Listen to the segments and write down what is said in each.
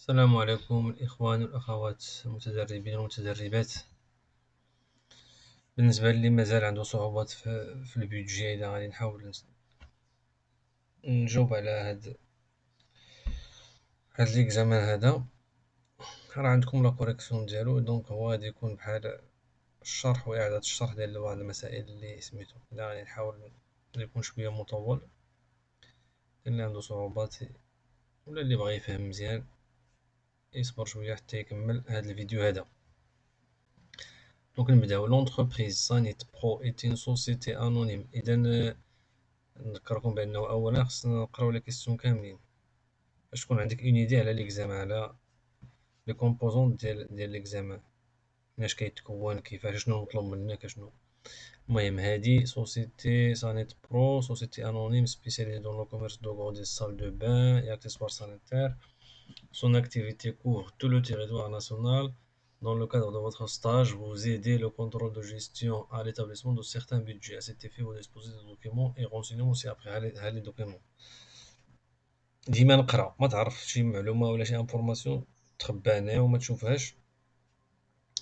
السلام عليكم الإخوان والأخوات المتدربين والمتدربات. بالنسبة لي مازال عنده صعوبات في البيدجي. إذا غادي نحاول نجاوب على هاد ليكزامان هذا، راه عندكم لا كوريكسيون ديالو، دونك هو غادي يكون بحال الشرح وإعادة الشرح ديال بعض المسائل اللي سميتو. إذا غادي نحاول يكون شوية مطول، اللي عنده صعوبات ولا اللي بغا يفهم مزيان يصبر شوية حتى يكمل هاد الفيديو هذا. دونك نبداو. لونتربريز سانيت برو ايت اون سوسيتي انونيم. اذا نذكركم بانه اولا خصنا نقراو لي كيسيون كاملين باش تكون عندك اون ايدي على ليكزامان، على لي كومبوزون ديال ليكزامان، مناش كيتكون، كيفاش، شنو مطلوب منك، شنو. المهم هادي سوسيتي سانيت برو، سوسيتي انونيم spécialisée dans le commerce de gros des salles de bain et accessoires sanitaires. Son activité couvre tout le territoire national. Dans le cadre de votre stage, vous aidez le contrôle de gestion à l'établissement de certains budgets. À cet effet, vous disposez de documents et renseignements aussi après les documents. ديما نقرا، ما تعرف شي معلومة ولا شي انفورماسيون تخبى وما تشوفهاش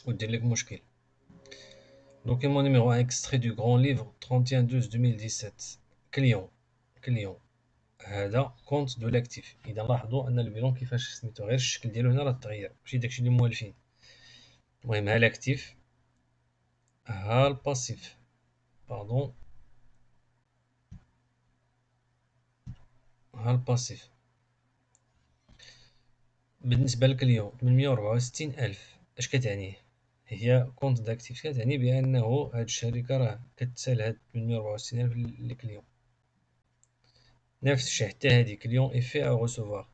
ودير لك مشكل. Document numéro 1, extrait du grand livre 31/12/2017. كليون هذا كونت دو لاكتيف. اذا لاحظوا ان البيلون كيفاش سميتو، غير الشكل ديالو هنا راه تغير، ماشي داكشي اللي موالفين. المهم ها لاكتيف، ها الباسيف، باردون، ها الباسيف. بالنسبه للكليون 864,000 اش كتعني؟ هي كونت داكتيف، كتعني بانه هاد الشركه راه كتسال هاد 864,000 للكليون. نفس الشيء حتى هادي كليون ايفي ا غوسوفوار،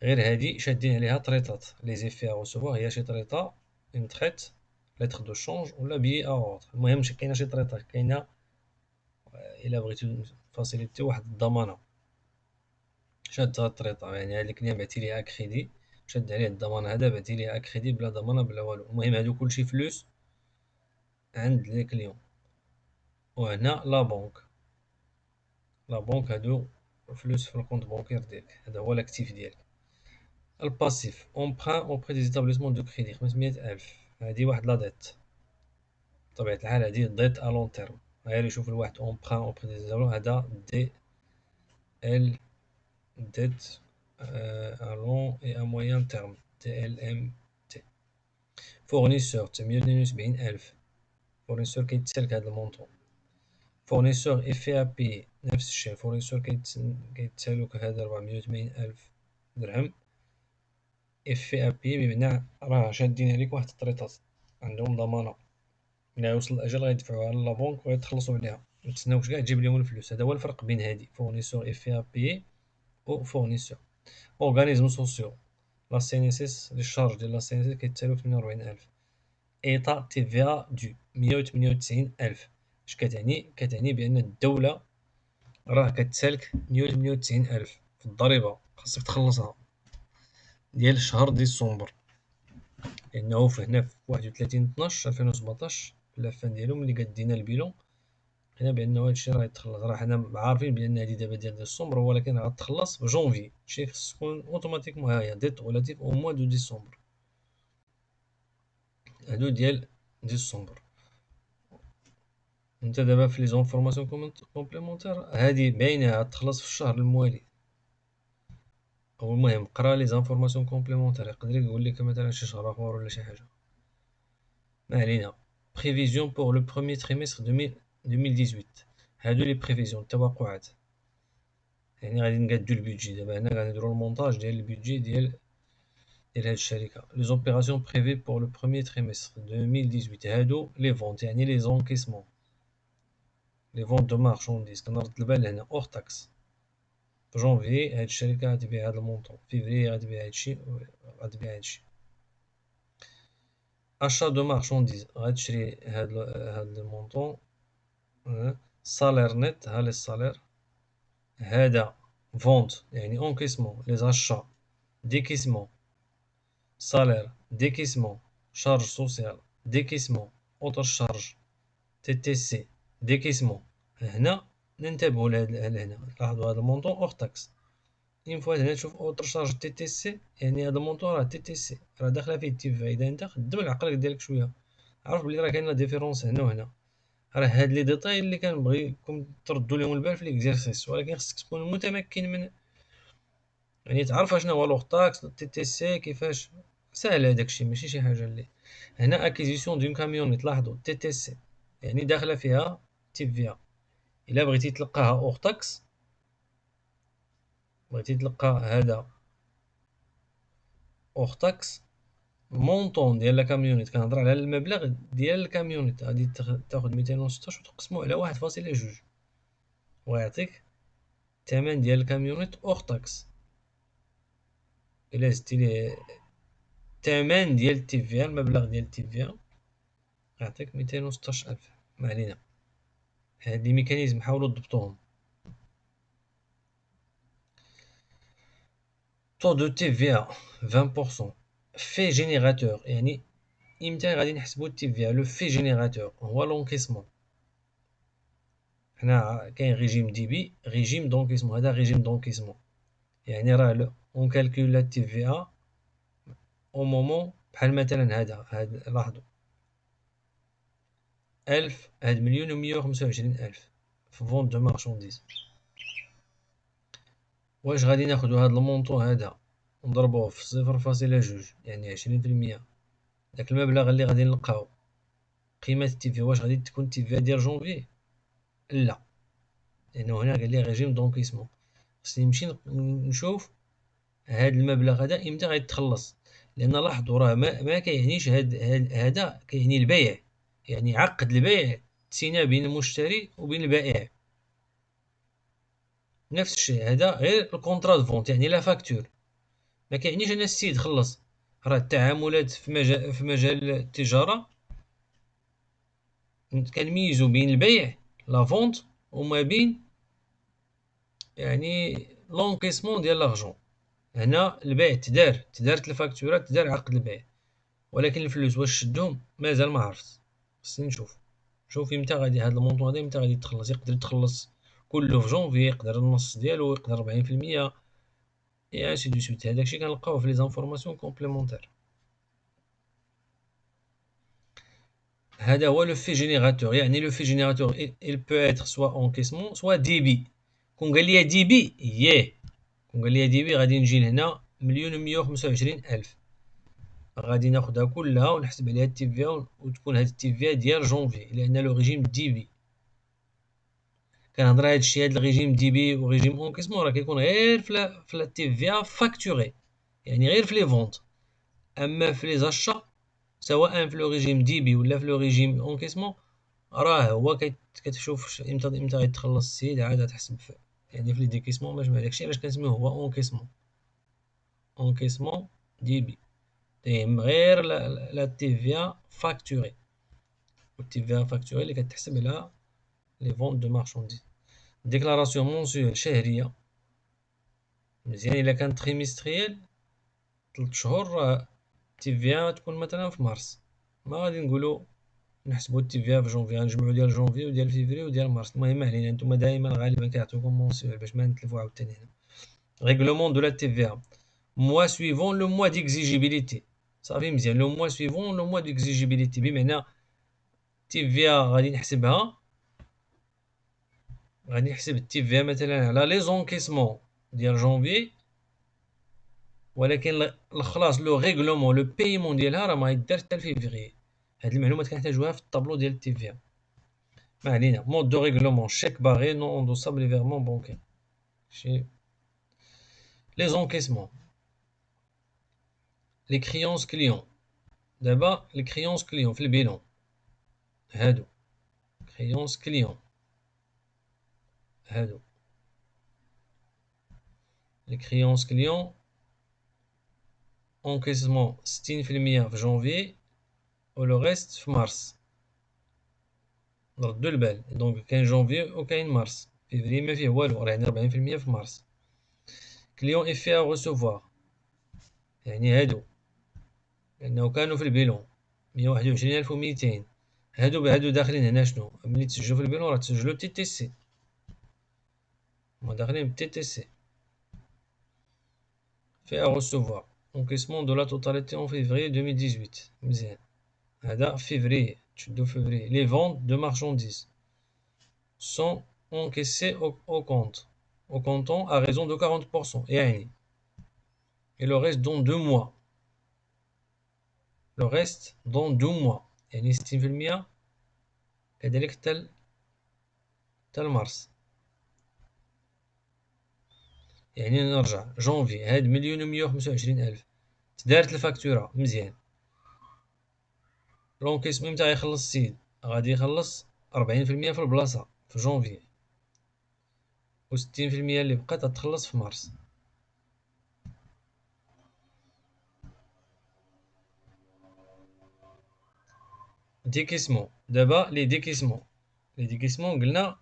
غير هادي شادين عليها طريطات. لي زيفي ا غوسوفوار هي شي طريطه اون تريت، لتر دو شونج ولا بي ا اوردر. المهم كاينه شي طريطه، كاينه الا بغيتو فاسيليتي واحد الضمانه. شاد هاد الطريطه، يعني هاد الكليان بعتي ليها كريدي، شاد عليه الضمانه هذا، بعتي ليها كريدي بلا ضمانه بلا والو. المهم هادو كلشي فلوس عند لي كليون. وهنا لا بونك هادو فلوس في الكونت بونكير ديالك، هذا هو لاكتيف ديالك. الباسيف امبران اوبري دي زيتابليسمون دو كريدي 500,000، هادي واحد لا ديت. بطبيعة الحال هادي ديت ا لون تيرم. غير يشوف الواحد امبران اوبري دي زيتابليسمون، هذا دي ال ديت ا لون اي ا مويان تيرم، دي ال ام تي. فورنيسور 972,000، فورنيسور كيتسالك هاد المونطون. فورنيسور اف ا بي نفس الشيء، فورنيسور كيتسالوك هذا 480,000 درهم. اف ا بي بمعنى راه شادين عليك واحد الطريطات، عندهم ضمانه، إلا وصل الأجل غيدفعوها لابونك وغيتخلصوا عليها، متسناوش كاع تجيب ليهم الفلوس. هذا هو الفرق بين هادي فورنيسور اف ا بي و فورنيسور اورغانيزم سوسيو. لا سي ان اس اس، لي شارج ديال لا سي ان اس اس كيتسالو 48,000. ايطا تي في ا دو 198,000. اش كتعني؟ كتعني بان الدوله راه كتسالك 198,000 في الضريبه، خاصك تخلصها ديال شهر ديسمبر، لانه في هنا في 31/12/2017 في اللافان ديالو ملي قدينا البيلون لقينا بانه هادشي راه يتخلص. راه حنا عارفين بان هادي دابا ديال ديسمبر، ولكن غتخلص في جونفي. هادشي خص تكون اوتوماتيكمون هاهي ديت ريلاتيف او موا دو ديسمبر، هادو ديال ديسمبر. انت دابا في لي زونفورماسيون كومبليمونتير هادي باينه غتخلص في الشهر الموالي. او المهم قرا لي زونفورماسيون كومبليمونتير، يقدر يقول لك مثلا شي شهر اخر ولا شي حاجه، ما علينا. بريفيزيون بور لو بروميير تريمستر 2018، هادو لي بريفيزيون التوقعات. يعني غادي نقادو البيدجي دابا، هنا غادي نديرو المونتاج ديال البيدجي ديال هاد الشركه. لي زوبيراسيون بريفي بور لو بروميير تريمستر 2018، هادو لي فونت، يعني لي زونكيسمون، لي فونت دو مارشونديز. كنرد البال لهنا اور تاكس. في جونفي هاد الشركه غتبيع هاد المونطون، فيفري غتبيع هادشي، غتبيع هادشي. اشا دو مارشونديز غتشري هاد المونطون. سالير نت، ها لي سالير. هذا فونت يعني اونكيسمون، لي زاشا ديكيسمون، سالير ديكيسمون، شارج سوسيال ديكيسمون، اوتر شارج تي تي سي ديكيسمون. هنا ننتبهوا لهنا، لاحظوا هذا المونطون اور تاكس. اون فوا هنا تشوف اوتر شارج تي تي سي، يعني هذا المونطون راه تي تي سي راه داخله فيه تي في. اذا انت خدم العقل ديالك شويه عرف بلي راه كاينه ديفيرونس هنا وهنا. راه هاد لي ديتاي اللي كنبغيكم تردوا لهم البال في ليكزارسيس، ولكن خصك تكون متمكن من، يعني تعرف شنو هو لوغتاكس تي تي سي كيفاش. ساهل هذاك الشيء ماشي شي حاجه اللي. هنا اكيزيسيون دون كاميون تلاحظوا تي تي سي يعني داخله فيها تي في. الا بغيتي تلقاها اورتاكس، بغيتي تلقى هذا اورتاكس مونطون ديال لا كاميونيت، كنهضر على المبلغ ديال الكاميونيت، غادي تاخد 216 وتقسمو على 1.2 ويعطيك الثمن ديال الكاميونيت اور تاكس. الا زدتي ليه الثمن ديال التي في المبلغ ديال التي في يعطيك 216,000. ما علينا، هاد لي ميكانيزم حاولوا تضبطوهم. طو دو تي في 20% في جينيراتور، يعني امتى غادي نحسبوا التي في؟ لو في جينيراتور هو لونكيسمون. حنا كاين ريجيم دي بي ريجيم دونكيسمون، هذا ريجيم دونكيسمون يعني راه اون كالكول لا تي في ا او مومون. بحال مثلا هاد لاحظوا 1000، هاد 1,125,000 في فونت دو مارشانديز. واش غادي ناخدو هاد المونطو هذا نضربوه في 0.2 يعني 20%؟ داك المبلغ اللي غادي نلقاو قيمة التي في، واش غادي تكون التي في ديال جونفي؟ لا، لأنه هنا قال لي ريجيم دونكيسمون. خصني نمشي نشوف هاد المبلغ هذا امتى غيتخلص. لان لاحظوا راه ما كيعنيش هذا كيعني البيع، يعني عقد البيع تسينا بين المشتري وبين البائع. نفس الشيء هذا غير الكونطرا دو فونت يعني لا فاكتور. ما كيعنيش ان السيد خلص. راه التعاملات في مجال التجاره كنميزو بين البيع لا فونت وما بين يعني لونكيسمون ديال لاغجون. هنا البيع تدارت الفاكتورات، تدار عقد البيع، ولكن الفلوس واش شدهم مازال ما عرفت. خصني نشوف امتى غادي هاد المونطون هذا امتى غادي يتخلص. يقدر يتخلص كله في جونفي، يقدر النص ديالو، يقدر 40%، اي انسي دو سويت. هذاك الشيء كنلقاوه في لي زانفورماسيون كومبليمونتير. هذا هو لو في جينيراتور، يعني لو في جينيراتور il peut être soit encaissement soit débit. كون قال لي ديبي كون قال لي ديبي غادي نجي لهنا 1,125,000 غادي ناخدها كلها ونحسب عليها التي في وتكون هاد التي في ديال جونفي، لان لو ريجيم دي بي. كنهضر هاد الشيء، هاد الريجيم دي بي وريجيم اونكيسمون راه كيكون غير في لا تي في فاكتوري، يعني غير في لي فونت. اما في لي زاشا سواء في لو ريجيم دي بي ولا في لو ريجيم اونكيسمون راه هو كتشوف امتى غيتخلص السيد عاد تحسب يعني في لي ديكيسمون باش ما داكشي علاش كنسميوه هو اونكيسمون دي بي. تيهم غير لا تي في فاكتوري، والتي في فاكتوري اللي كتحسب على لي فونت دو مارشانديز. ديكلاراسيون مونسيوال شهريه مزيان. الا كان تريمستريال 3 شهور راه التي في تكون مثلا في مارس، ما غادي نقولوا نحسبوا التي في جونفي، غنجمعوا ديال جونفي وديال فيفري وديال مارس. المهم علينا نتوما دائما غالبا كيعطيوكم مونسيوال باش ما نتلفوا عاوتاني هنا. ريغلومون دو لا تي في mois suivant le mois d'exigibilité. صافي مزيان، لو mois suivant le mois d'exigibilité بمعنى تي في غادي نحسبها، غادي نحسب التي في مثلا على لي زونكيسمون ديال جونفي، ولكن الخلاص لو ريغلومون لو بايمون ديالها راه ما يدار حتى لفيفري. هاد المعلومات كنحتاجوها في الطابلو ديال التي في. ما علينا. مود دو ريغلومون شيك باغي نون اندوسابل لي فيرمون بونكير. شي لي زونكيسمون لي كريونس كليون. دابا لي كريونس كليون في البيلون هادو كريونس كليون، هادو لي كريونس كليون انكيسمون 60% في جونفي و لو ريست في مارس. نردو البال دونك كاين جونفي و كاين مارس، فيفري ما فيه والو راه يعني 40% في مارس. كليون ايفي ا غوسوفوار يعني هادو لأنه كانوا في البيلون 121,200. هادو داخلين هنا شنو؟ ملي تسجلو في البيلون راه تسجلو تي تي سي، هما داخلين بالتي تي سي. fait à recevoir. Encaissement de la totalité en février 2018. مزيان. هذا février. تشدو février. Les ventes de marchandises sont encaissées au compte. Au comptant à raison de 40%. يعني. Et le reste dans 2 mois. Le reste dans 2 mois. يعني 60% كذلك حتى لمارس. يعني نرجع جونفي هاد 1,125,000 تدارت الفاكتورة مزيان. لونكيسمون متى غيخلص السيد؟ غادي يخلص 40% في البلاصة في جونفي، و60% اللي بقات غتخلص في مارس. ديكيسمون دابا لي ديكيسمون قلنا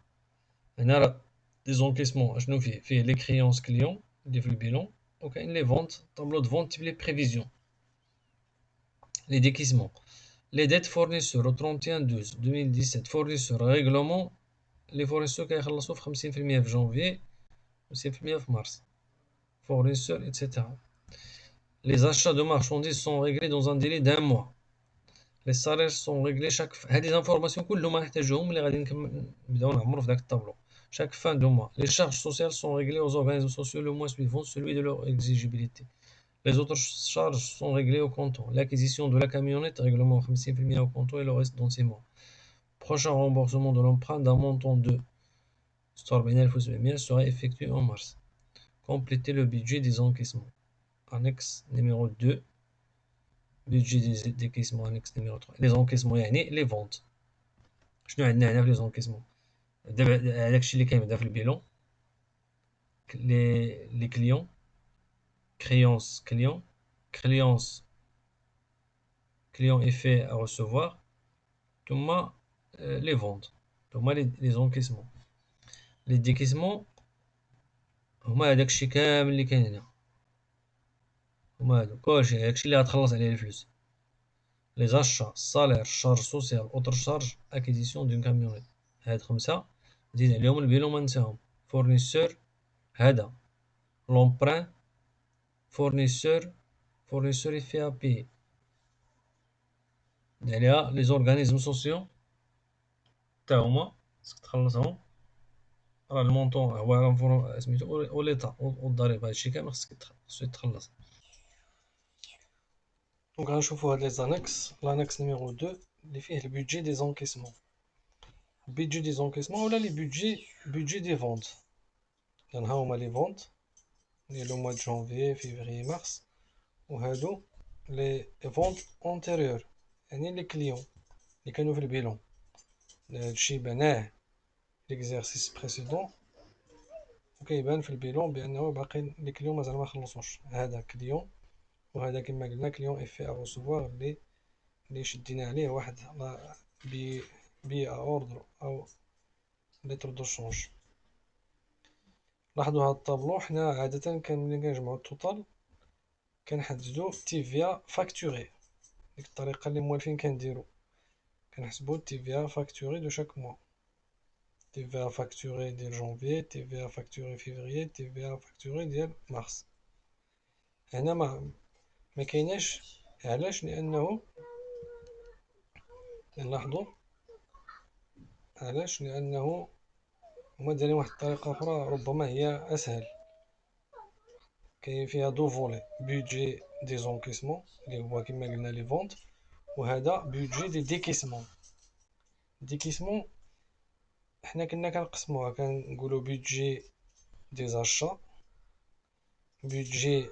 هنا راه لي زونكيسمون اشنو فيه لي كريونس كليون اللي في البيلون، وكاين لي فونت طابلو دو فونت تيب لي بريفيزيون. لي ديكيسمون لي ديت فورنيسور au 31/12/2017 فورنيسور ريغلومون لي فورنيسور كيخلصوا في 50% في جونفي و50% في مارس fournisseurs, etc. Les achats de marchandises sont réglés dans un délai d'un mois. Les salaires sont réglés chaque fin. هذه informations كلهم نحتاجوهم اللي غادي نبداو نعمرو في داك الطابلو. Chaque fin de mois. Les charges sociales sont réglées aux organismes sociaux le mois suivant celui de leur exigibilité. Les autres charges sont réglées au comptant. L'acquisition de la camionnette, règlement 50% au comptant et le reste dans 6 mois. Prochain remboursement de l'emprunt d'un montant de 46,700 sera effectué en mars. Compléter le budget des encaissements. Annexe numéro 2. Budget des décaissements. Annexe numéro 3. Les encaissements يعني les ventes. شنو عندنا هنا في les encaissements؟ دابا داكشي اللي كاين في البيلون. les clients. créance client. créance client effet à recevoir. ثم les ventes. ثم les encaissements. les décaissements هما هداك الشيء كامل اللي كاين هنا. هما هادو كلشي داكشي اللي غتخلص عليه الفلوس. Les achats, salaires, charges sociales, autres charges, acquisition d'une camionnette. هاد 5 زيد عليهم البيلون ما ننساهم. fournisseur هذا l'emprunt fournisseur effet à payer. زيد عليها les organismes sociaux تا هما خصك تخلصهم. راه المونطون هو سميتو وليطا والضريبة هادشي كامل خصو يتخلص. دونك غنشوفو هاد لي زانكس. لانكس نيميرو 2 اللي فيه البودجي دي زونكيسمون. budget des encaissements ولا les budget des ventes. يعني ها هما لي فونت ديال لو موا دو جونفي فيفري مارس، وهادو لي فونت اونتيريور يعني لي كليون اللي كانوا في البيلون. هادشي بناه ليكزارسيس بريسيدون وكيبان في البيلون بانه باقي لي كليون مازال ما خلصوش. هذا كليون وهذا كما قلنا كليون ايفي ا روسوفوار اللي شدينا عليه واحد بي ا اوردر او لتر دو شونج. لاحظوا هاد الطابلو حنا عادة ملي كنجمعو التوتال كنحددو تي في ا فاكتوري. ديك الطريقة اللي موالفين كنديرو كنحسبو تي في ا فاكتوري دو شاك موا. تي في ا فاكتوري ديال جونفي، تي في ا فاكتوري فيفري، تي في ا فاكتوري ديال مارس. هنا ما كايناش. علاش؟ لانه نلاحظوا علاش لانه هما دايرين واحد الطريقة اخرى ربما هي اسهل. كاين فيها دو فولي، بودجي دي زونكيسمون اللي هو كما قلنا لي فونت، وهذا بودجي دي ديكيسمون. ديكيسمون حنا كنا كنقسموها كنقولوا بودجي دي زاشا، بودجي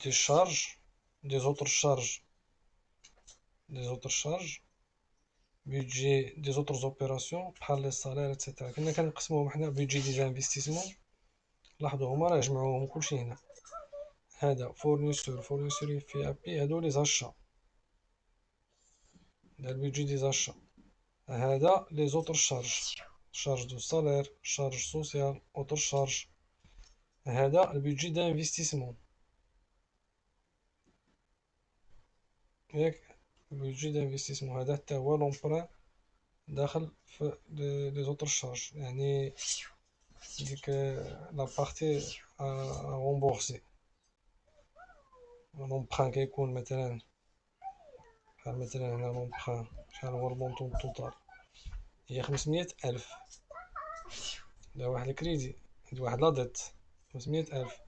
دي شارج، دي زوتر شارج، بودجي دي زوتر اوبيراسيون بحال لي سالير ايتترا. كنا كنقسموهم حنا بودجي دي انفستيسمون. لاحظوا هما راه جمعوهم كلشي هنا. هذا فورنيسور في ابي، هادو لي زاشا، هذا البودجي دي زاشا. هذا لي زوتر شارج دو سالير، شارج سوسيال، اوتر شارج. هذا البودجي دانفستيسمون ياك، البودجي دانفستيسمون هذا حتى هو لومبران داخل في لي زوتر شارج، يعني ديك لا بارتي غومبورسي. لومبخان كيكون مثلا بحال مثلا هنا لومبخان شحال هو المونطون توتال، هي 500,000. دا واحد الكريدي عند واحد لا ديت 500,000.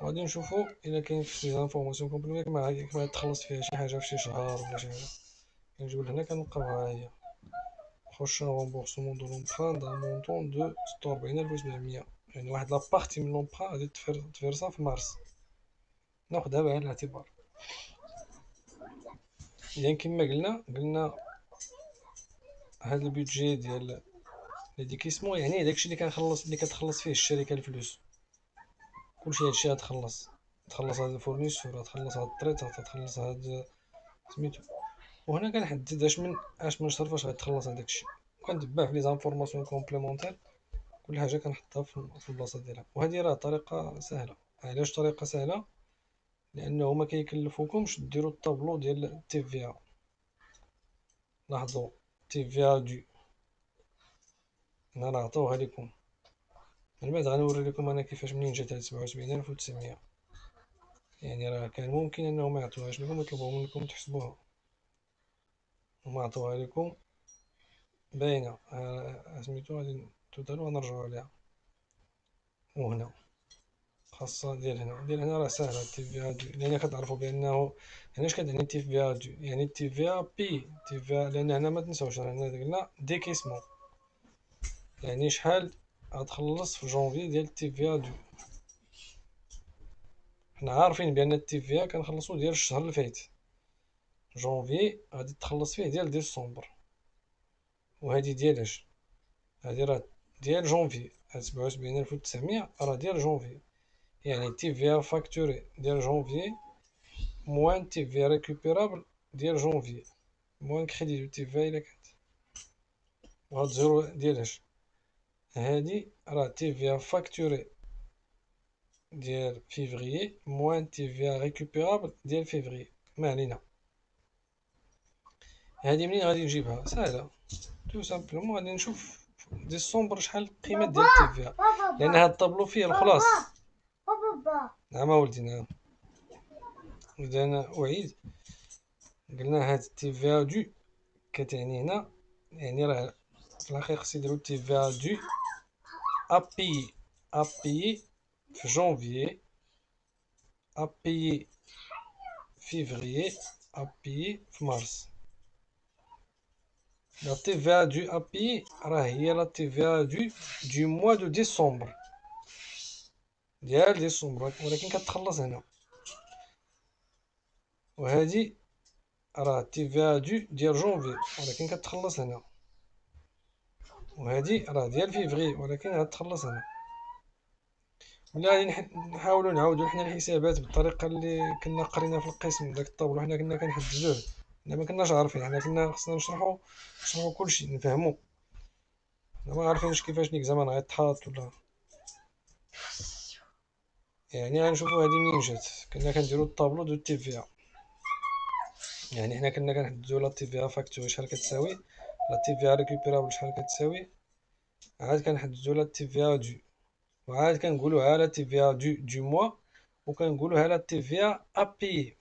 وغادي نشوفو إلا كاين في شي زانفورماسيون كومبليمي كما تخلص فيها شي حاجة في شي شهر ولا شي حاجة. كنجيو لهنا كنلقاوها هي بروشان رومبورسمون دو لومبخان دان مونطون دو 46,700. يعني واحد لابارتي من لومبخان غادي تفيرسا في مارس، ناخدها بعين الاعتبار. إذا كما قلنا هاد البيدجي ديال ليديكيسمون يعني داكشي اللي كتخلص فيه الشركة الفلوس. كلشي هادشي غتخلص، تخلص هاد الفورنيسور، تخلص هاد الطريطات، تخلص هاد سميتو. وهنا كنحدد اش من شهر فاش غتخلص هداكشي، وكنتبع في لي زانفورماسيون كومبليمونتير كل حاجة كنحطها في البلاصة ديالها. وهذه راه طريقة سهلة. علاش طريقة سهلة؟ لأنه ما كيكلفوكمش ديروا الطابلو ديال التي في ا. لاحظوا تي في ا دو هنا راه عطاوها لكم. من بعد غنوري لكم انا كيفاش منين جات هاد 77,900. يعني راه كان ممكن انهم ما يعطوهاش لكم ويطلبوهم لكم تحسبوها، وما عطوها لكم باينة. سميتو غادي توتالو غنرجعو عليها. وهنا خاصة ديال هنا راه ساهلة تي في ا دو، لأن كتعرفو بأنه هنا اش كتعني تي في ا دو، يعني تي في ا بي تي في ا. لأن هنا متنساوش راه هنا قلنا ديكيسمون، يعني شحال غتخلص في جونفي ديال تي في ا دو. حنا عارفين بأن التي في ا كنخلصو ديال الشهر اللي فايت، جونفي غادي تخلص فيه ديال ديسمبر. وهادي ديالاش؟ هادي راه ديال جونفي، هاد 77,900 راه ديال جونفي. يعني تي في ا فاكتوري ديال جونفي موان تي في ا ريكوبيرابل ديال جونفي موان كريدي دو تي في ا إلا كانت. وهاد زيرو ديالاش؟ هادي راه تي في ا فاكتوري ديال فيفري موان تي في ا ريكوبيرابل ديال فيفري. ما علينا. هادي منين غادي نجيبها؟ ساهلة، تو سامبلومون غادي نشوف ديسمبر شحال القيمة ديال تي في ا، لأن هاد الطابلو فيه الخلاص. نعم أولدي نعم. إذا أنا أعيد، قلنا هاد تي في ا دو كتعني هنا، يعني راه في الحقيقة خص يديرو تي في ا دو أبيي في جونفيي، أبيي فيفريي، أبيي في مارس. لا تي في ا دو أبيي راه هي لا تي في ا دو موا دو ديسمبر، ديال ديسمبر، ولكن كتخلص هنا. وهادي راه تي في ا ديال جونفي، ولكن كتخلص هنا. وهادي راه ديال فيفري، ولكن غتخلص هنا. ولا غادي نحاولو نعاودو حنا الحسابات بالطريقة اللي كنا قرينا في القسم. داك الطابلو حنا كنا كنحددوه، حنا ما كناش عارفين، حنا كنا خصنا نشرحو كلشي نفهمو. حنا ما عارفينش كيفاش ليكزامان غيتحط ولا. يعني غنشوفو هادي منين جات. كنا كنديرو الطابلو دو تي في ا، يعني حنا كنا كنحددو لا تي في ا فاكتوري شحال كتساوي، لا تي في ا ريكوبيرابل شحال كتساوي، عاد كنحددو لا تي في ا دو، وعاد كنقولوها لا تي في ا دو موا، وكنقولوها لا تي في ا ابي.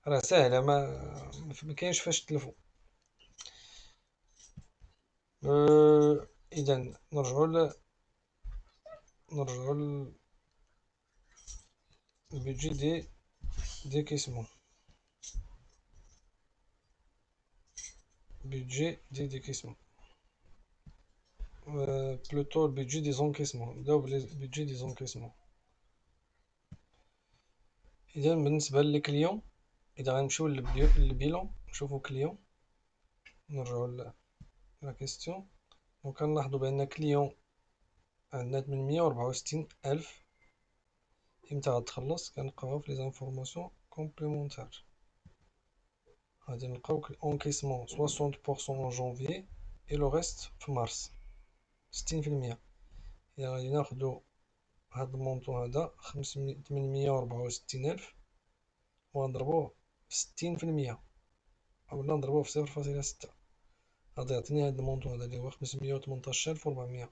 راه ساهلة، ما كاينش فاش تلفو. اذا نرجعو للبيدجي دي كيسمون، بيدجي دي كيسمون، بلوتو البيدجي دي زونكيسمون. نبداو بالبيدجي دي زونكيسمون. اذا بالنسبة للكليون، اذا غنمشيو للبيلون نشوفو كليون، نرجعو لا كيستيون، وكنلاحظو بان كليون عندنا 864,000. امتى غتخلص؟ كنلقاوها في لي زانفورماسيون كومبليمونتير. غادي نلقاو انكيسمون 60% en janvier et le reste في مارس 60%. إذا غادي ناخدو هاد المونطون هدا 864,000 وغنضربوه في 60%، أولا نضربوه في 0.6، غادي يعطيني هاد المونطون هدا اللي هو 518,400.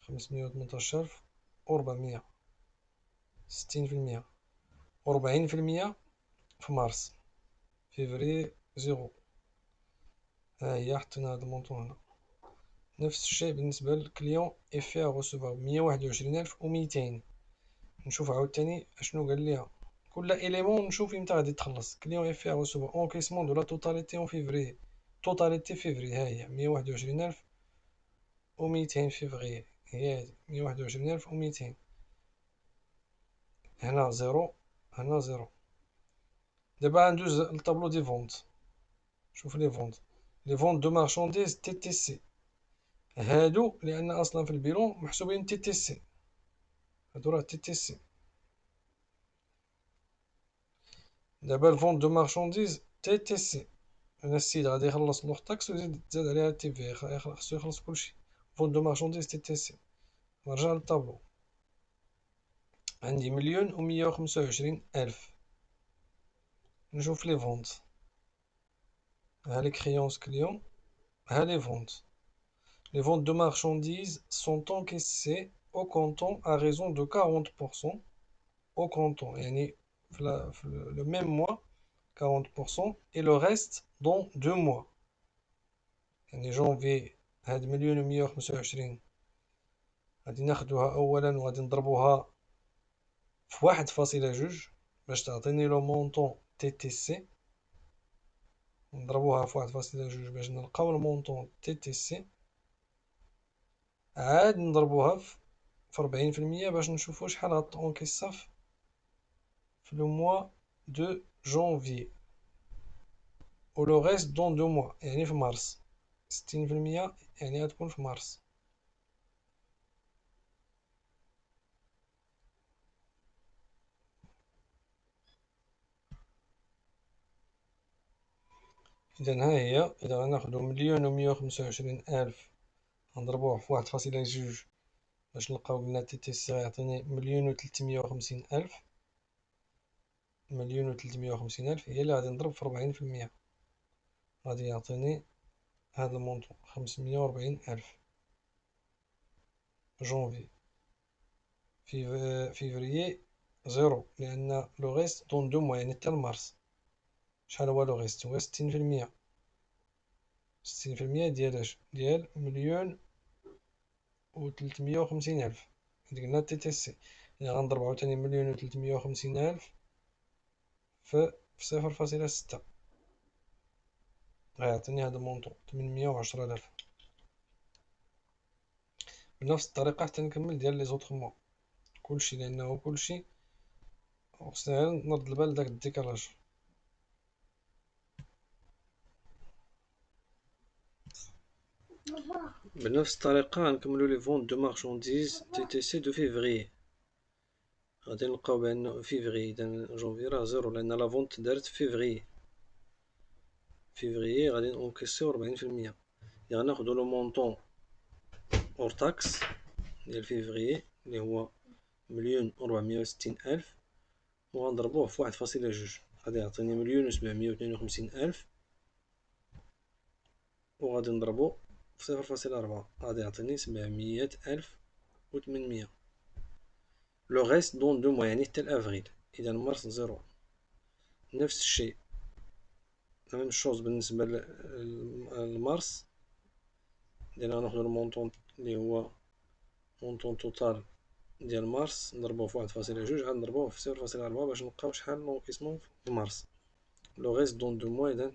518,000 وربعمية، 60%، و40% في مارس. فيفري 0. ها هي حطينا هاد المونطون هنا. نفس الشيء بالنسبة للكليون إفي أ غوسوفوار 121,200. نشوف عاوتاني اشنو قال ليها كل إليمون، نشوف إمتى غادي تخلص. كليون إفي أ غوسوفوار أونكيسمون دو لا توتاليتي أون فيفري. توتاليتي فيفري ها هي 121,200 فيفري، هي هادي 121,200. هنا 0، هنا 0. دابا ندوز للطابلو دي فونت. شوف لي فونت، لي فونت دو مارشانديز تي تي سي. هادو لأن أصلا في البيلون محسوبين تي تي سي، هادو راه تي تي سي. دابا الفونت دو مارشانديز تي تي سي، أنا السيد غادي يخلص لوغ تاكس ويزيد تزاد عليها تي في، خاصو يخلص كلشي. فونت دو مارشانديز تي تي سي. نرجع للطابلو، عندي 1,125,000. نشوف لي فونت، ها لي كريونس كليون، ها لي فونت. Les ventes de marchandises sont encaissées au comptant à raison de 40% au comptant. يعني في le même mois 40%, et le reste dans 2 mois. يعني جونفي هاد 1,125,000 غادي ناخدوها أولا وغادي نضربوها في 1.2 باش تعطيني لو مونطون تي تي سي. نضربوها في 1.2 باش نلقاو المونطون تي تي سي. عاد نضربوها في 40% باش نشوفو شحال غتونكيسا في لو موا دو جونفي، و لو غيست دون 2 موا يعني في مارس. 60% يعني غتكون في مارس. إذا ها هي، إذا غناخدو 1,125,000 غنضربوه في 1.2 باش نلقاو قلنا تي تي سي غيعطيني 1,350,000. 1,350,000 هي اللي غادي نضرب في 40%، غادي يعطيني هاد المونطون 540,000. جونفي. فيفريي 0 لأن لو غيست دون 2 موا يعني حتى لمارس. شحال هو لو غيست؟ هو 60%. 60% ديال اش؟ ديال 1,350,000 اللي قلنا تي تي سي. يعني غنضرب عاوتاني 1,350,000 في 0.6 غيعطيني هاد المونطون 810,000. بنفس الطريقة حتى نكمل ديال لي زوطخ موا كلشي، لأنه كلشي خصني غير نرد البال لداك الديكالاج. بنفس الطريقة غنكملو لي فونت دو مارشانديز تي تي سي دو فيفري. غادي نلقاو بأنه فيفري، إذا جونفي راه 0 لأن لا فونت دارت في فيفري. فيفري غادي نونكيسيو 40%. يعني غناخدو لو مونطون اور تاكس ديال فيفري اللي هو 1,460,000 وغنضربوه في 1.2 غادي يعطيني 1,752,000 وغادي نضربو في 0.4 غادي يعطيني 700,800. لو غيست دون 2 موا يعني حتى لافريل. إذا مارس 0. نفس الشيء، لا ميم شوز بالنسبة لمارس. إذا غناخدو المونطون اللي هو مونطون توتال ديال مارس نضربوه في 1.2 عاد نضربوه في 0.4 باش نلقاو شحال لونكيسمون في مارس. لو غيست دون 2 موا إذا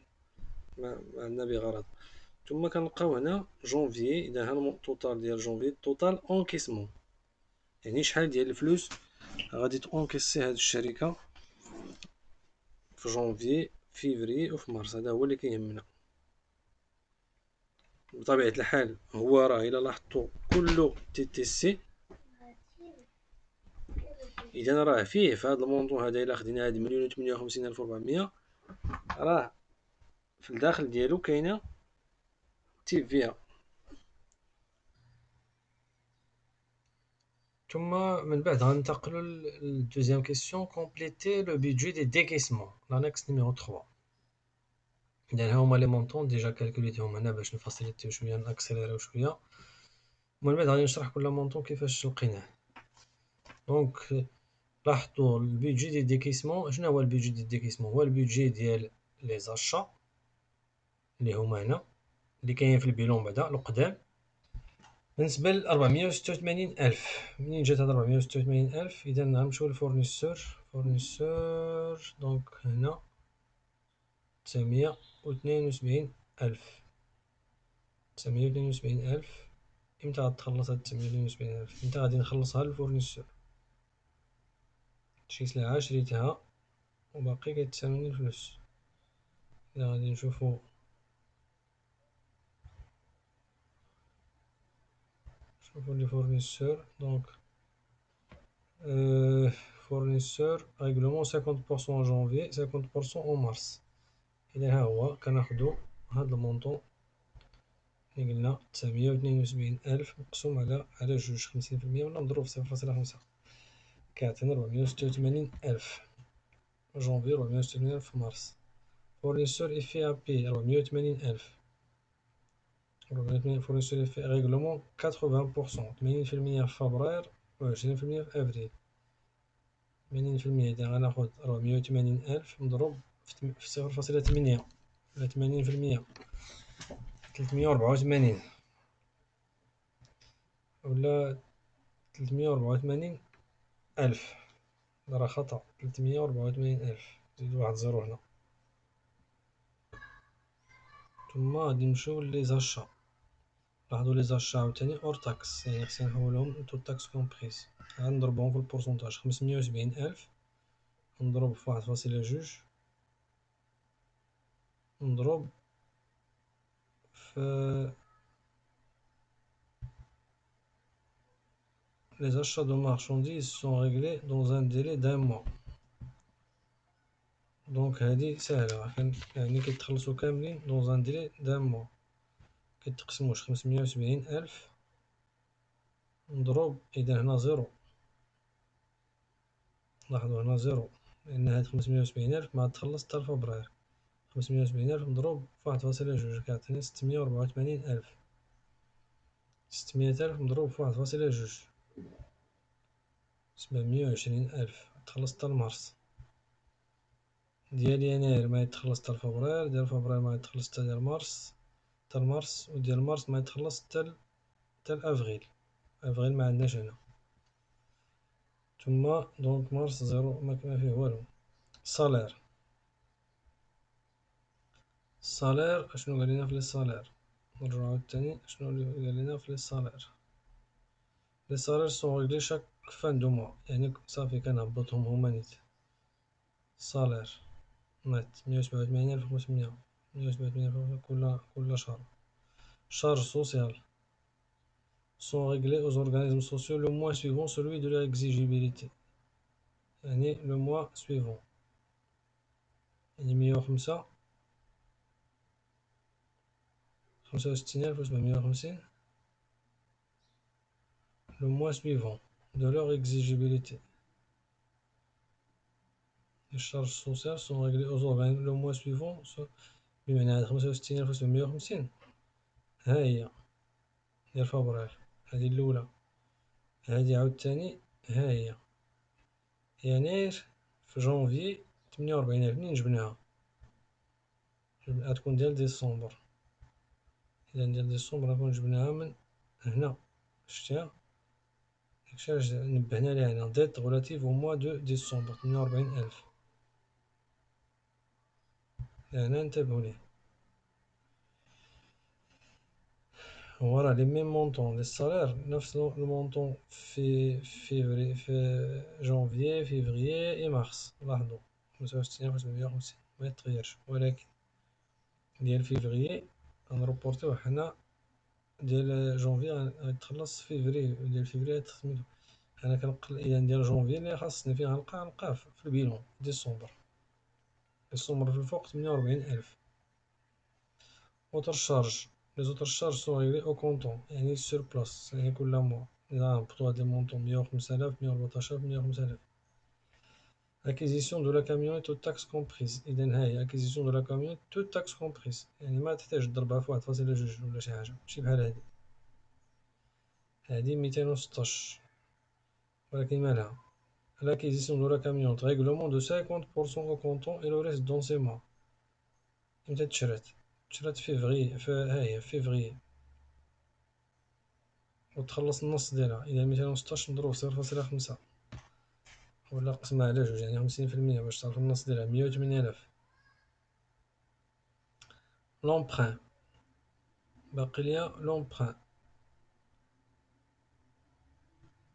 ما عندنا به غرض. ثم كنلقاو هنا جونفيي. إذا ها التوتال ديال جونفيي توتال أونكيسمون، يعني شحال ديال الفلوس غادي تأونكيسي هاد الشركة في جونفيي فيفري وفي مارس. هذا هو اللي كيهمنا. بطبيعة الحال هو راه إلا لاحظتو كلو تي تي سي، إذا راه فيه في هاد المونطون هذا إلا خدينا هاد 1,058,400 راه في الداخل ديالو كاينة تي في. ثم من بعد غننتقلو للدوزيام كيسيون، كومبليتي لو بيدجي دي ديكيسمون لانكس نيميرو 3. إذا هاهما لي مونطون ديجا كالكوليتيهم هنا باش نفاسيليتيو شوية نأكسيليريو شوية، ومن بعد غادي نشرح كل مونطون كيفاش لقيناه. دونك لاحظوا البيدجي ديال ديكيسمون. شنو هو البيدجي ديال ديكيسمون؟ هو البيدجي ديال لي زاشا اللي هما هنا اللي كاين في البيلون بعدا القدام بالنسبة ل 486,000. منين جات هاد 486,000؟ إذا غنمشيو للفورنيسور. فورنيسور دونك هنا 972,000. 972,000 إمتى غتخلص هاد 972,000؟ إمتى غادي نخلصها للفورنيسور؟ شي سلعة شريتها وباقي كيتسالوني الفلوس. إذا غادي نشوفو لي فورنيسور دونك فورنيسور ريغلومون 50% جونفي 50% أون مارس. إذا ها هو كناخدو هاد المونطون اللي قلنا 972,000 مقسوم على جوج 50% ولا مضروب في 0.5 كيعطينا 486,000 جونفي 486,000 مارس. فورنيسور إفي أبي 480,000 فورنيسور إفي ريغلومون 80% 80% في فبراير و20% في أفريل. 80% إذا غناخد 480,000 مضروب في 0.8 ولا 80% 384 ولا 384,000. راه خطأ 384,000 زيدو واحد زيرو هنا. تما غادي نمشيو لي زاشا. لاحظوا لي زاشا عاوتاني اور تاكس يعني خصنا نحولهم تو تاكس كومبريس. غنضربهم في البورسونتاج 570,000 نضرب في 1.2 نضرب في les achats de marchandises sont réglés dans un délai d'un mois. دونك هادي ساهلة يعني كيتخلصو كاملين dans un délai d'un mois. كيتقسموش 570,000 نضرب إذا هنا زيرو. لاحظوا هنا زيرو لأن هاد 570,000 مغتخلص تا لفبراير. 570,000 مضروب في 1.2 كيعطيني 684,000. 600,000 مضروب في 1.2 720,000 تخلص تا لمارس. ديال يناير ما يتخلص تا لفبراير، ديال فبراير ما يتخلص تا ديال مارس تا لمارس، وديال مارس ما يتخلص تا لأفريل. أفريل ما عندناش هنا. تما دونك مارس زيرو ما فيه والو. صالير. الصالير اشنو قال لنا في لي صالير؟ نرجعو عاوتاني اشنو قال لنا في لي صالير. لي صالير سون ريغلي شاك فان دو موا يعني صافي كنهبطهم هما نيت. صالير نت 187,500 187,500 كل شهر. charge sociale sont réglées aux organismes sociaux le mois suivant celui de leur exigibilité. يعني le mois suivant يعني 105 65,750 le mois suivant de leur exigibilité. Les charges sociales sont réglées aux organismes le mois suivant بمعنى هاد 65,750 ها هي ديال فبراير هادي الأولى. هادي عاوتاني ها هي يناير. في جونفي 48,000 منين جبناها؟ غتكون ديال ديسمبر. إذا ديال ديسمبر غنكون جبناها من هنا. شتيها؟ داكشي علاش نبهنا ليها هنا ديت غولاتيف أو موا دو ديسمبر 48,000. هنا انتبهو ليه. هو راه لي ميم مونطون لي صالير نفس المونطون في فيفري في جونفي فيفري اي مارس. لاحظوا 65,750 ما يتغيرش، ولكن ديال فيفري غنروبورتيوه حنا. ديال جونفي غيتخلص فيفري ديال فيفري سميتو. انا كنقل اذا ديال جونفي اللي خاصني فين غنلقاه في البيلون ديسمبر. ديسمبر في الفوق 48,000. اوتر شارج لي زوتر شارج سون ريغلي او كونطون يعني سور بلاص يعني كل موا. اذا هبطو هاد لي مونطون 105,000 114,000 105,000. acquisition de la camionnette toute taxe comprise. إذا هاهي acquisition de la camionnette toute taxe comprise يعني ما تحتاج تضربها في 1.2 ولا شي حاجة ماشي بحال هادي. هادي 216 ولكن مالها. L'acquisition de la camionnette règlement de 50% au comptant et le reste dans 6 mois. امتى تشرات فيفري ها هي فيفري، وتخلص النص ديالها. إذا 216 نضربو في 0.5 ولا قسمها على جوج، يعني 50% باش تعرف النص ديالها 180,000. لومبخان باقي ليا لومبخان.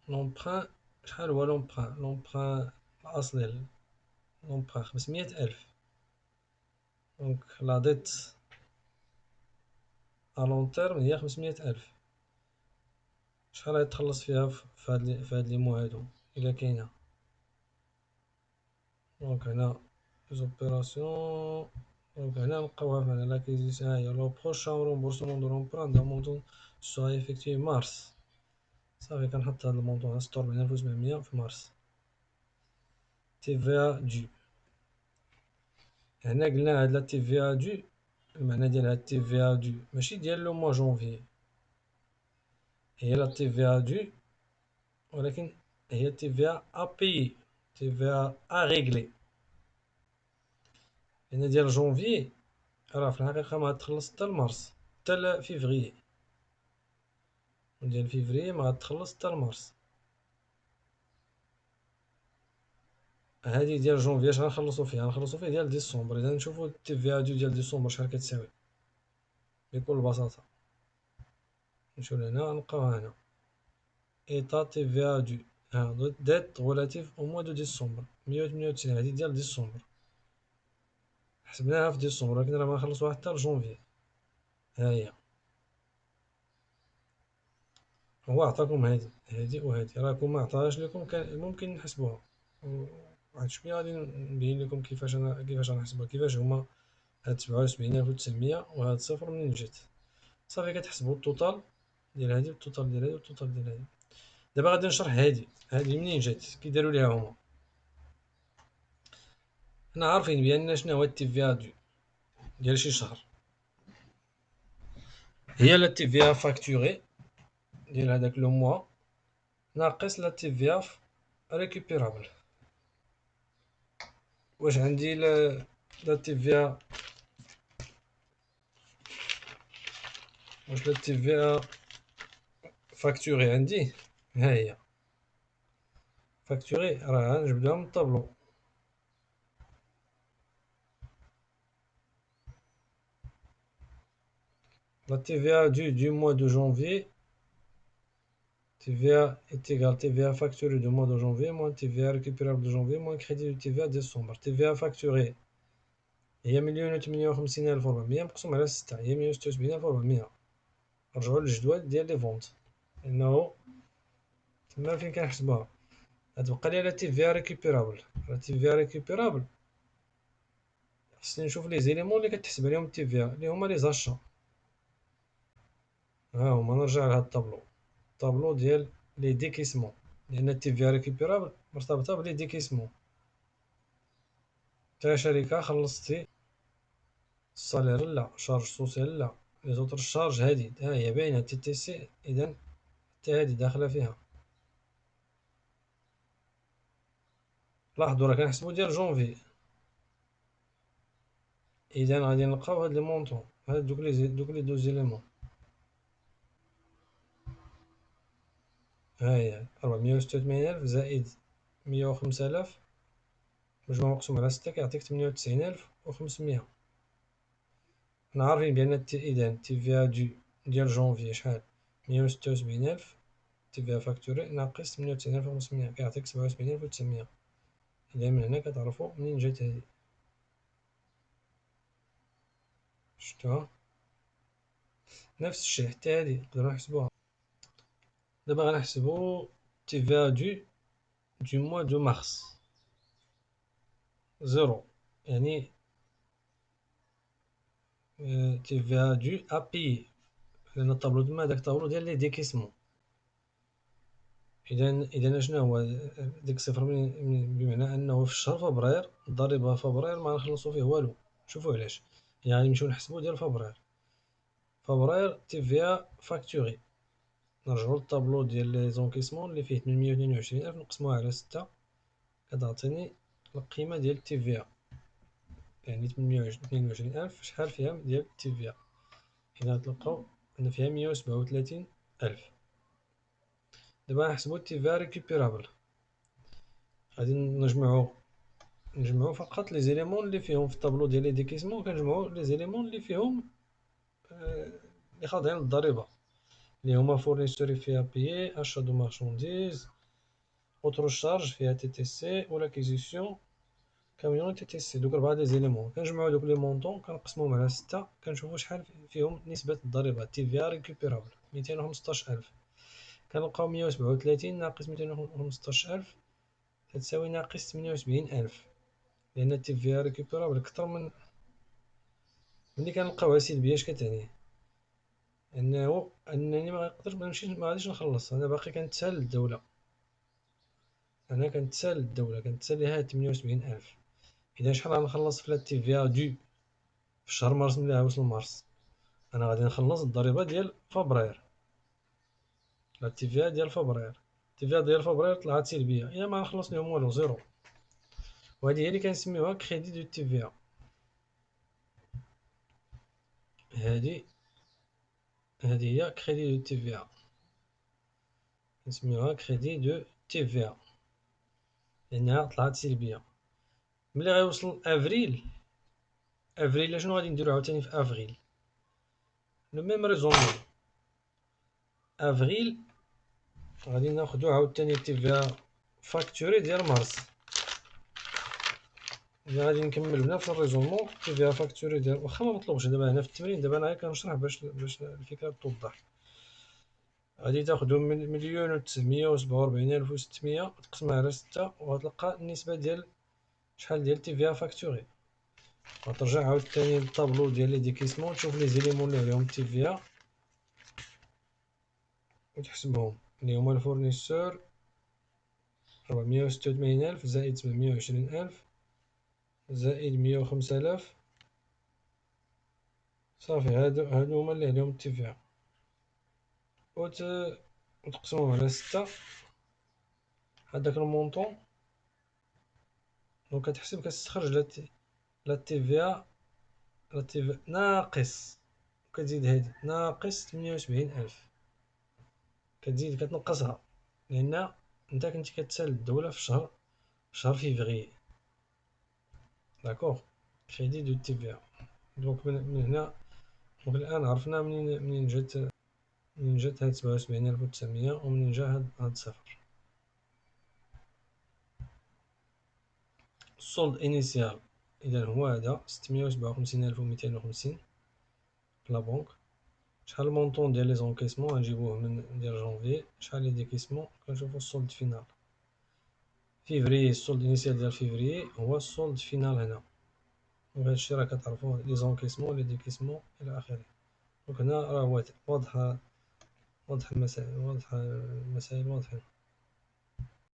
لومبخان شحال هو لومبخان؟ لومبخان الأصلي لومبخان 500,000. دونك لا ديت ا لون تيرم هي 500,000. شحال غيتخلص فيها في هاد لي موا هادو إلا كاينة؟ دونك هنا زوبيراسيون. دونك هنا نلقاوها معنا لاكيزيسيون. ها هي لو بروشان رومبورسمون دو لومبران دا مونطون سوغا إفيكتيي مارس. صافي كنحط هاد المونطون هنا 46,700 في مارس. TVA due. هنا قلنا هاد لا TVA due، المعنى ديال هاد TVA due ماشي ديال لو موا جونفي، هي لا TVA due ولكن هي TVA à payer، TVA à régler. لأن ديال جونفي راه في الحقيقة ما غتخلص حتى لمارس، حتى لفيفريي. وديال فيفريي ما غتخلص حتى لمارس. هادي ديال جونفي اش غنخلصو فيها؟ غنخلصو فيه ديال ديسمبر. إذا نشوفو TVA due ديال ديسمبر شحال كتساوي بكل بساطة. نمشيو لهنا غنلقاوها هنا إيطا TVA due. ها dette relative au mois de décembre 198. هادي ديال ديسمبر، حسبناها في ديسمبر ولكن راه مغنخلصوها حتى لجونفي. ها هي هو عطاكم هادي وهادي، راكم معطاهاش لكم، كان ممكن نحسبوها. واحد شوية غادي نبين لكم كيفاش غنحسبوها، كيفاش هما هاد 77,900 وهاد صفر منين جات. صافي كتحسبو التوتال ديال هادي والتوتال ديال هادي والتوتال ديال هادي. دابا غادي نشرح هادي منين جات، كي دارو ليها هما. حنا عارفين بأن شنو هو التيفيا ديال شي شهر، هي لا TVA فاكتوري ديال هداك لو موا ناقص لا TVA ريكوبيرابل. واش عندي لا TVA، واش لا TVA فاكتوري عندي؟ ها هي فاكتوري، راه غنجبدوها من الطابلو. La TVA du mois de janvier, TVA est égale TVA facturée du mois de janvier moins TVA récupérable de janvier moins crédit de TVA décembre. TVA facturée هي 1,58,400 مقسوم على 6 هي 176,400. نرجعو للجدول ديال لي فونت لأنه تما فين كنحسبوها. غتبقى لي لا TVA ريكوبيرابل. لا TVA ريكوبيرابل خصني نشوف لي زيليمون اللي كتحسب عليهم TVA اللي هما لي زاشا. ها هما نرجع لهاد الطابلو ديال لي ديكيسمون، لأن TVA ريكوبيرابل مرتبطة بلي ديكيسمون. تا شركة خلصتي الصالير لا، شارج سوسيال لا، لي زوطر الشارج هادي ها هي باينة TTC. إذا حتى هادي داخلة فيها. لاحظوا راه كنحسبو ديال جونفي. إذا غادي نلقاو هاد لي مونطون، هاد دوك لي دو زيليمون. ها هي 486,000 زائد 105,000 مجموع مقسوم على 6 كيعطيك 98,500. حنا عارفين بأن إذا TVA ديال جونفي شحال؟ 176,000 TVA فاكتوري ناقص 98,500 كيعطيك 77,900. إذا من هنا كتعرفو منين جات هادي. شفتوها؟ نفس الشيء حتى هادي نقدرو نحسبوها. دابا غنحسبو TVA du mois de mars زيرو، يعني TVA due à payer، لأن الطابلو تما داك الطابلو ديال لي ديكيسمون. إذا شنو هو ديك الصفر؟ بمعنى أنه في شهر فبراير الضريبة فبراير ما غنخلصو فيه والو. شوفو علاش، يعني نمشيو نحسبو ديال فبراير TVA فاكتوري نرجعو للطابلو ديال لي زونكيسمون اللي فيه 822,000 نقسموه على 6 كتعطيني القيمة ديال تي في ا، يعني 822,000 شحال فيها ديال تي في ا؟ إذا تلقاو أن فيها 137,000. دابا نحسبو تي في ا ريكوبيرابل، غادي نجمعو فقط لي زيليمون اللي فيهم في الطابلو ديال لي ديكيسمون، كنجمعو لي زيليمون اللي فيهم اللي خاضعين للضريبة، اللي هما فورنيسور فيها بيي، اشا دو مارشانديز، اوترو شارج فيها تي تي سي، و لاكيزيسيون كاميون تي تي سي. دوك 4 دي زيليمون كنجمعو دوك لي مونطون كنقسموهم على 6 كنشوفو شحال فيهم نسبة الضريبة تي في ا ريكوبيرابل. 215,000 كنلقاو 137 ناقص 215,000 تتساوي ناقص 78,000، لأن تي في ا ريكوبيرابل كتر من ملي كنلقاوها سلبية. اش كتعني؟ أنني ما غاديش نخلص، أنا باقي كنتسال للدولة، كنتسالي هاد 78,000. إذا شحال غنخلص في تي في ا دو في شهر مارس ملي وصل مارس؟ أنا غادي نخلص الضريبة ديال فبراير، لا تي في ا ديال فبراير. تي في ا ديال فبراير طلعت سلبية، إلا ما نخلص لهم والو، زيرو. وهادي هي اللي كنسميوها كريدي دو تي في ا. هادي هي كريدي دو تي في ا، كنسميوها كريدي دو تي في ا لأنها طلعت سلبية. ملي غيوصل افريل، شنو غادي نديرو عاوتاني في افريل؟ لو ميم ريزونمون. افريل غادي ناخدو عاوتاني تي في ا فاكتوري ديال مارس. إلا غادي نكمل بنفس الريزونمون تي في ا فاكتوري ديال، واخا ما مطلوبش دابا هنا في التمرين، دابا أنا غير كنشرح باش الفكرة توضح. غادي تاخدو 1,947,600 تقسمها على 6 وغتلقى النسبة ديال شحال ديال تي في ا فاكتوري. غترجع عاوتاني للطابلو ديال لي ديكيسمون تشوف لي زيليمون اللي عليهم تي في ا وتحسبهم، اللي هما الفورنيسور 486,000 زائد 720,000 زائد 105,000. صافي، هادو هما اللي عليهم تي في ا، وتقسمهم على 6 هداك المونطون. دونك كتحسب كتستخرج لا تي في ا ناقص، كتزيد هادي ناقص 78,000، كتزيد كتنقصها، لأن نتا كنتي كتسال الدولة في شهر فيفري. داكوغ، كريدي دو تي في ا. دونك من هنا، دونك الآن عرفنا منين جات هاد 77,900 ومنين جا هاد صفر. السولد انيسيال إذا هو هذا 657,250 في لابونك. شحال المونطون ديال لي زونكيسمون؟ غنجيبوه من ديال جونفي. شحال لي ديكيسمون؟ كنشوفو السولد فينال فيفري. السولد انيسيال ديال فيفري هو السولد فينال هنا، وهادشي راه كتعرفوه لي زونكيسمون لي ديكيسمون إلى آخره. دونك هنا راه واضحة المسائل واضحين.